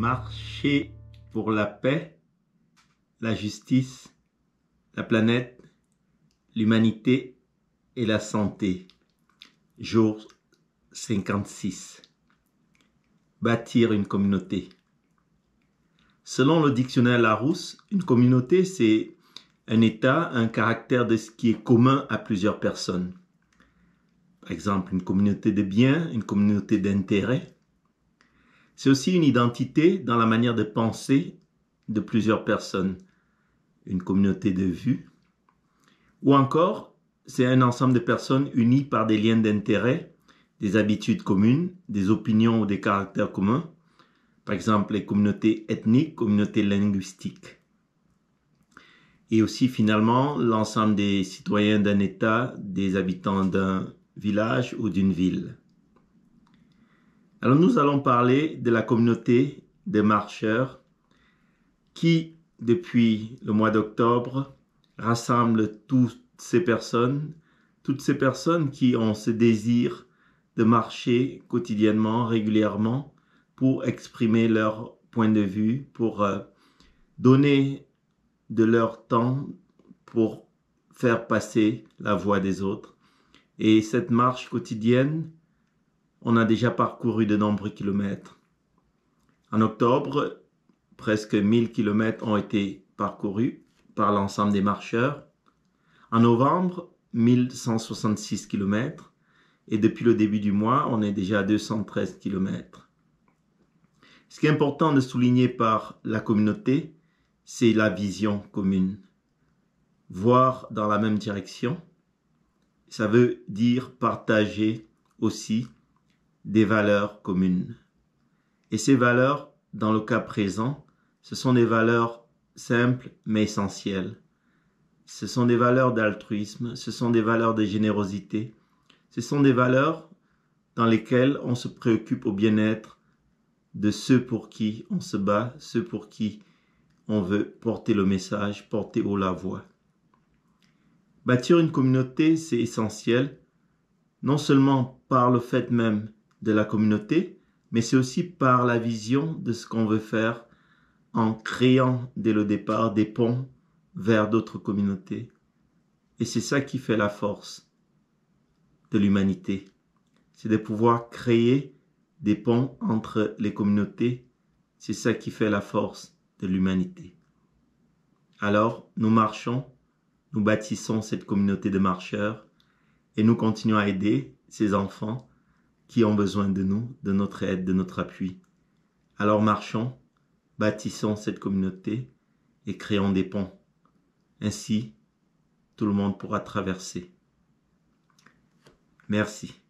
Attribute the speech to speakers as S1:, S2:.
S1: Marcher pour la paix, la justice, la planète, l'humanité et la santé. Jour 56. Bâtir une communauté. Selon le dictionnaire Larousse, une communauté, c'est un état, un caractère de ce qui est commun à plusieurs personnes. Par exemple, une communauté de biens, une communauté d'intérêts. C'est aussi une identité dans la manière de penser de plusieurs personnes, une communauté de vues. Ou encore, c'est un ensemble de personnes unies par des liens d'intérêt, des habitudes communes, des opinions ou des caractères communs. Par exemple, les communautés ethniques, communautés linguistiques. Et aussi, finalement, l'ensemble des citoyens d'un État, des habitants d'un village ou d'une ville. Alors, nous allons parler de la communauté des marcheurs qui, depuis le mois d'octobre, rassemble toutes ces personnes qui ont ce désir de marcher quotidiennement, régulièrement, pour exprimer leur point de vue, pour donner de leur temps pour faire passer la voix des autres. Et cette marche quotidienne, on a déjà parcouru de nombreux kilomètres. En octobre, presque 1000 kilomètres ont été parcourus par l'ensemble des marcheurs. En novembre, 1166 kilomètres. Et depuis le début du mois, on est déjà à 213 kilomètres. Ce qui est important de souligner par la communauté, c'est la vision commune. Voir dans la même direction, ça veut dire partager aussi des valeurs communes. Et ces valeurs, dans le cas présent, ce sont des valeurs simples mais essentielles. Ce sont des valeurs d'altruisme, ce sont des valeurs de générosité, ce sont des valeurs dans lesquelles on se préoccupe au bien-être de ceux pour qui on se bat, ceux pour qui on veut porter le message, porter haut la voix. Bâtir une communauté, c'est essentiel, non seulement par le fait même de la communauté, mais c'est aussi par la vision de ce qu'on veut faire en créant dès le départ des ponts vers d'autres communautés. Et c'est ça qui fait la force de l'humanité. C'est de pouvoir créer des ponts entre les communautés. C'est ça qui fait la force de l'humanité. Alors, nous marchons, nous bâtissons cette communauté de marcheurs et nous continuons à aider ces enfants qui ont besoin de nous, de notre aide, de notre appui. Alors marchons, bâtissons cette communauté et créons des ponts. Ainsi, tout le monde pourra traverser. Merci.